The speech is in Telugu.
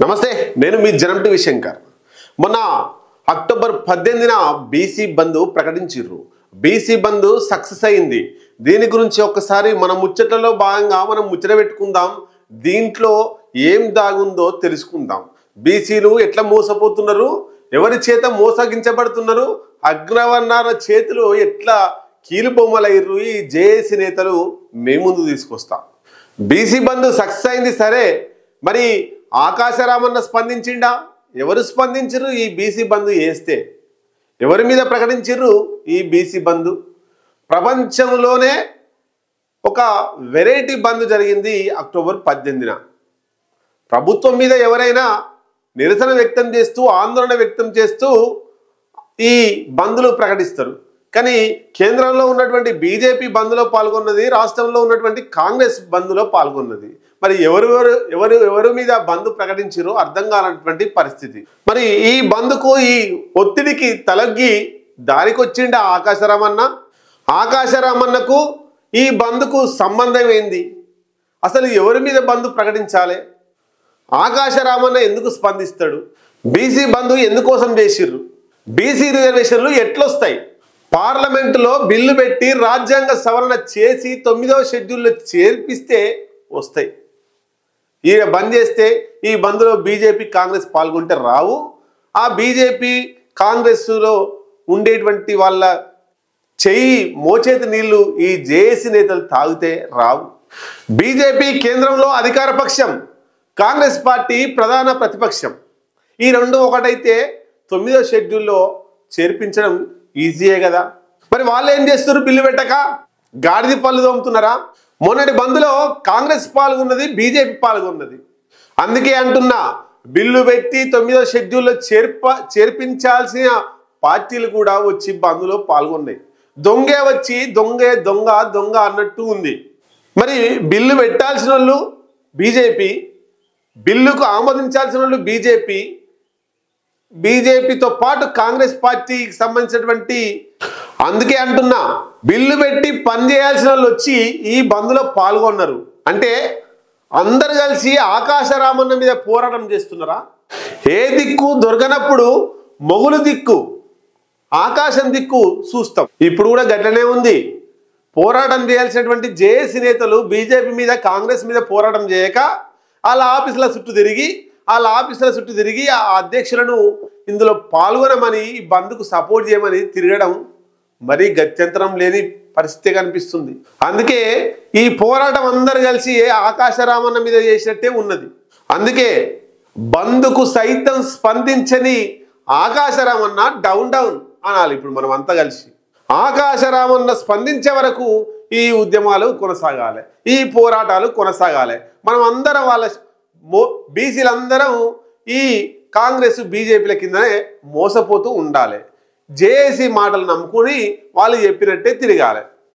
నమస్తే, నేను మీ జనం టీవీ శంకర్. మొన్న అక్టోబర్ 18న బీసీ బంద్ ప్రకటించారు. బీసీ బంద్ సక్సెస్ అయింది. దీని గురించి ఒకసారి మన ముచ్చట్లలో భాగంగా మనం ముచ్చట పెట్టుకుందాం. దీంట్లో ఏం దాగుందో తెలుసుకుందాం. బీసీలు ఎట్లా మోసపోతున్నారు, ఎవరి చేత మోసగించబడుతున్నారు, అగ్రవర్ణాల చేతులు ఎట్లా కీలుబొమ్మలయ్యారు, ఈ జేఏసీ నేతలు మేము ముందు తీసుకొస్తాం. బీసీ బంద్ సక్సెస్ అయింది సరే, మరి ఆకాశరామన్న స్పందించిండా? ఎవరు స్పందించరు? ఈ బీసీ బంద్ చేస్తే ఎవరి మీద ప్రకటించరు ఈ బీసీ బంద్? ప్రపంచంలోనే ఒక వెరైటీ బంద్ జరిగింది అక్టోబర్ 18న. ప్రభుత్వం మీద ఎవరైనా నిరసన వ్యక్తం చేస్తూ, ఆందోళన వ్యక్తం చేస్తూ ఈ బంద్లు ప్రకటిస్తారు. కానీ కేంద్రంలో ఉన్నటువంటి బీజేపీ బంద్లో పాల్గొన్నది, రాష్ట్రంలో ఉన్నటువంటి కాంగ్రెస్ బంద్లో పాల్గొన్నది. మరి ఎవరు మీద బంద్ ప్రకటించారో అర్థం కానటువంటి పరిస్థితి. మరి ఈ బంద్కు, ఈ ఒత్తిడికి తలగ్గి దారికొచ్చిండ ఆకాశరామన్న. ఆకాశరామన్నకు ఈ బంద్కు సంబంధం ఏంది? అసలు ఎవరి మీద బంద్ ప్రకటించాలి? ఆకాశరామన్న ఎందుకు స్పందిస్తాడు? బీసీ బంద్ ఎందుకోసం చేసిర్రు? బీసీ రిజర్వేషన్లు ఎట్లొస్తాయి? పార్లమెంటులో బిల్లు పెట్టి రాజ్యాంగ సవరణ చేసి 9వ షెడ్యూల్లో చేర్పిస్తే వస్తాయి. ఈ బంద్ చేస్తే ఈ బంద్లో బీజేపీ కాంగ్రెస్ పాల్గొంటే రావు. ఆ బీజేపీ కాంగ్రెస్లో ఉండేటువంటి వాళ్ళ చెయ్యి మోచేతి నీళ్లు ఈ జేఏసీ నేతలు తాగితే రావు. బీజేపీ కేంద్రంలో అధికార పక్షం, కాంగ్రెస్ పార్టీ ప్రధాన ప్రతిపక్షం. ఈ రెండు ఒకటైతే 9వ షెడ్యూల్లో చేర్పించడం ఈజీయే కదా. మరి వాళ్ళు ఏం చేస్తున్నారు? బిల్లు పెట్టక గాడిది పళ్ళు తోముతున్నారా? మొన్నటి బంద్లో కాంగ్రెస్ పాల్గొన్నది, బీజేపీ పాల్గొన్నది. అందుకే అంటున్నా, బిల్లు పెట్టి 9వ షెడ్యూల్లో చేర్పించాల్సిన పార్టీలు కూడా వచ్చి బంద్లో పాల్గొన్నాయి. దొంగే వచ్చి దొంగ దొంగ అన్నట్టు ఉంది. మరి బిల్లు పెట్టాల్సిన వాళ్ళు బీజేపీ, బిల్లుకు ఆమోదించాల్సిన వాళ్ళు బీజేపీతో పాటు కాంగ్రెస్ పార్టీకి సంబంధించినటువంటి, అందుకే అంటున్నా, బిల్లు పెట్టి పనిచేయాల్సిన వాళ్ళు వచ్చి ఈ బంద్లో పాల్గొన్నారు. అంటే అందరు కలిసి ఆకాశరామన్న మీద పోరాటం చేస్తున్నారా? ఏ దిక్కు దొరకనప్పుడు మొగులు దిక్కు, ఆకాశం దిక్కు చూస్తాం. ఇప్పుడు కూడా గట్లనే ఉంది. పోరాటం చేయాల్సినటువంటి జేఏసీ నేతలు బీజేపీ మీద, కాంగ్రెస్ మీద పోరాటం చేయక వాళ్ళ ఆఫీసుల చుట్టూ తిరిగి ఆ అధ్యక్షులను ఇందులో పాల్గొనమని, ఈ బంద్కు సపోర్ట్ చేయమని తిరగడం మరీ గత్యంతరం లేని పరిస్థితి కనిపిస్తుంది. అందుకే ఈ పోరాటం అందరు కలిసి ఆకాశరామన్న మీద చేసినట్టే ఉన్నది. అందుకే బంద్కు సైతం స్పందించని ఆకాశరామన్న డౌన్ అనాలి. ఇప్పుడు మనం అంతా కలిసి ఆకాశరామన్న స్పందించే వరకు ఈ ఉద్యమాలు కొనసాగాలి, ఈ పోరాటాలు కొనసాగాలి. మనం అందరం బీసీలందరం ఈ కాంగ్రెస్ బీజేపీల కిందనే మోసపోతూ ఉండాలి. జేఏసీ మాటలు నమ్ముకుని వాళ్ళు చెప్పినట్టే తిరగాలి.